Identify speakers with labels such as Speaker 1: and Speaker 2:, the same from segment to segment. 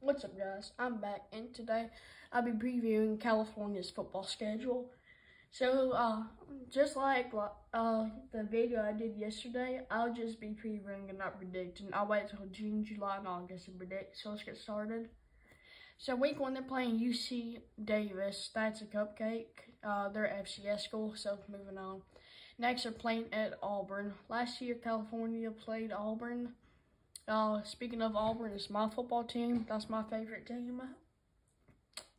Speaker 1: What's up, guys? I'm back, and today I'll be previewing California's football schedule. So, just like the video I did yesterday, I'll just be previewing and not predicting. I'll wait until June, July, and August to predict. So let's get started. So week 1, they're playing UC Davis. That's a cupcake. They're FCS school, so moving on. Next, they're playing at Auburn. Last year, California played Auburn. Speaking of Auburn, it's my football team. That's my favorite team.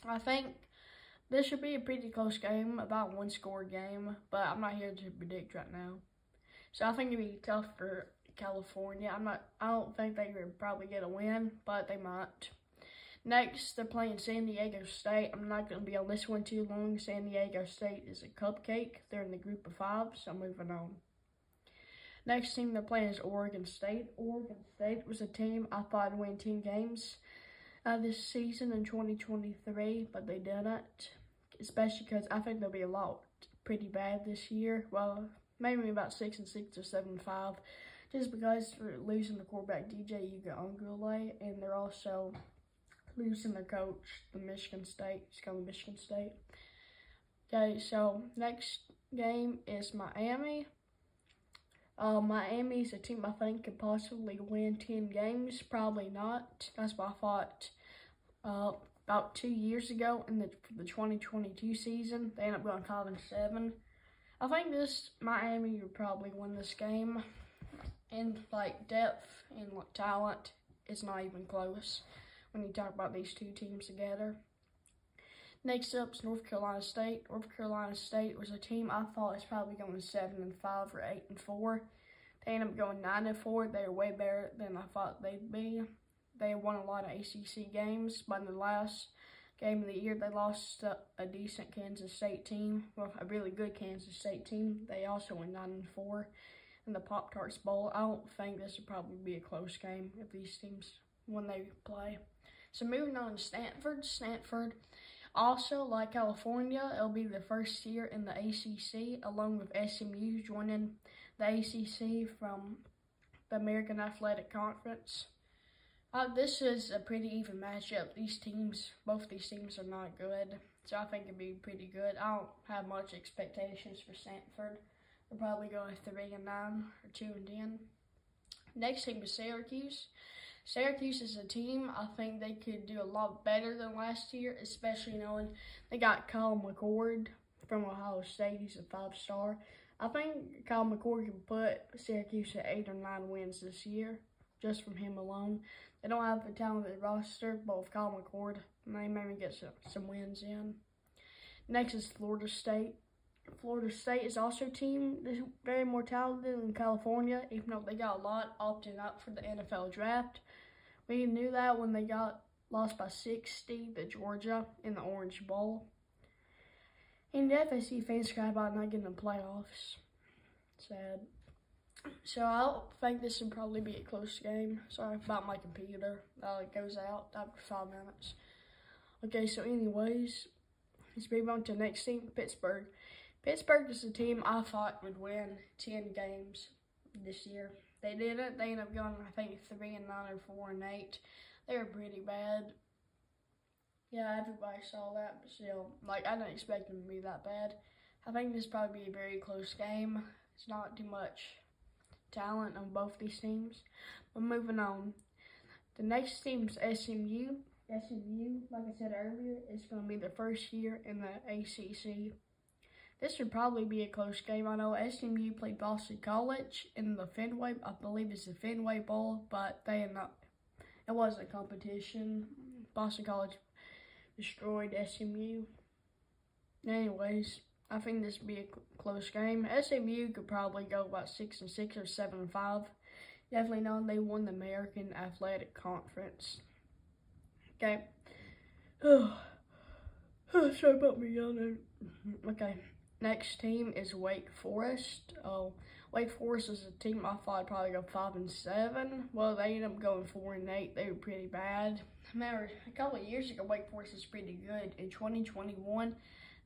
Speaker 1: I think this should be a pretty close game, about one-score game, but I'm not here to predict right now. So I think it'd be tough for California. I don't think they would probably get a win, but they might. Next, they're playing San Diego State. I'm not going to be on this one too long. San Diego State is a cupcake. They're in the group of 5, so moving on. Next team they're playing is Oregon State. Oregon State was a team I thought would win 10 games this season in 2023, but they didn't. Especially because I think they'll be a lot pretty bad this year. Well, maybe about 6-6 or 7-5, just because they're losing the quarterback DJ Uiagalelei, and they're also losing their coach, the Michigan State. It's called Michigan State. Okay, so next game is Miami. Miami's a team I think could possibly win 10 games. Probably not. That's what I thought about 2 years ago in the 2022 season. They ended up going 5-7. I think Miami would probably win this game. And like depth and like talent, it's not even close when you talk about these two teams together. Next up is North Carolina State. North Carolina State was a team I thought was probably going 7-5 or 8-4. They ended up going 9-4. They were way better than I thought they'd be. They won a lot of ACC games, but in the last game of the year, they lost to a decent Kansas State team. Well, a really good Kansas State team. They also went 9-4 in the Pop-Tarts Bowl. I don't think this would probably be a close game if these teams, when they play. So moving on to Stanford. Stanford, also, like California, it'll be the first year in the ACC, along with SMU joining the ACC from the American Athletic Conference. This is a pretty even matchup. Both these teams are not good, so I think it'll be pretty good. I don't have much expectations for Stanford. They'll probably go 3-9 or 2-10. Next team is Syracuse. Syracuse is a team I think they could do a lot better than last year, especially knowing they got Kyle McCord from Ohio State. He's a 5-star. I think Kyle McCord can put Syracuse at 8 or 9 wins this year, just from him alone. They don't have a talented roster, but with Kyle McCord, they maybe get some wins in. Next is Florida State. Florida State is also a team that's very more talented than California, even though they got a lot opting out for the NFL draft. We knew that when they got lost by 60 to Georgia in the Orange Bowl. And the FSC fans cried about not getting the playoffs. Sad. So I don't think this would probably be a close game. Sorry about my computer. It goes out after 5 minutes. Okay, so anyways, let's move on to the next team, Pittsburgh. Pittsburgh is a team I thought would win 10 games this year. They didn't. They ended up going, I think, 3-9 or 4-8. They were pretty bad. Yeah, everybody saw that, but still, like, I didn't expect them to be that bad. I think this probably be a very close game. It's not too much talent on both these teams. But moving on. The next team is SMU. SMU, like I said earlier, is going to be the first year in the ACC. This would probably be a close game. I know SMU played Boston College in the Fenway, I believe it's the Fenway Bowl, but it wasn't a competition. Boston College destroyed SMU. Anyways, I think this would be a close game. SMU could probably go about 6-6 or 7-5. Definitely knowing they won the American Athletic Conference. Okay. Sorry about me yawning. Okay. Next team is Wake Forest. Wake Forest is a team I thought would probably go 5-7. Well, they ended up going 4-8. They were pretty bad. I remember a couple of years ago, Wake Forest was pretty good. In 2021,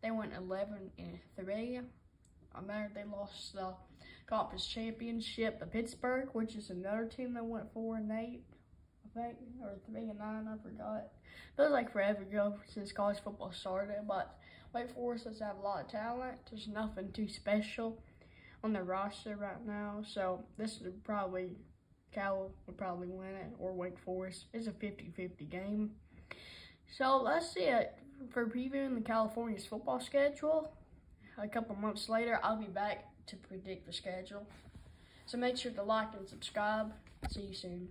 Speaker 1: they went 11-3. I remember they lost the conference championship to Pittsburgh, which is another team that went 4-8. I think, or 3-9, I forgot. It was like forever ago since college football started, but Wake Forest does have a lot of talent. There's nothing too special on their roster right now, so this is probably, Cal would probably win it, or Wake Forest. It's a 50-50 game. So let's see it for previewing the California's football schedule. A couple months later, I'll be back to predict the schedule. So make sure to like and subscribe. See you soon.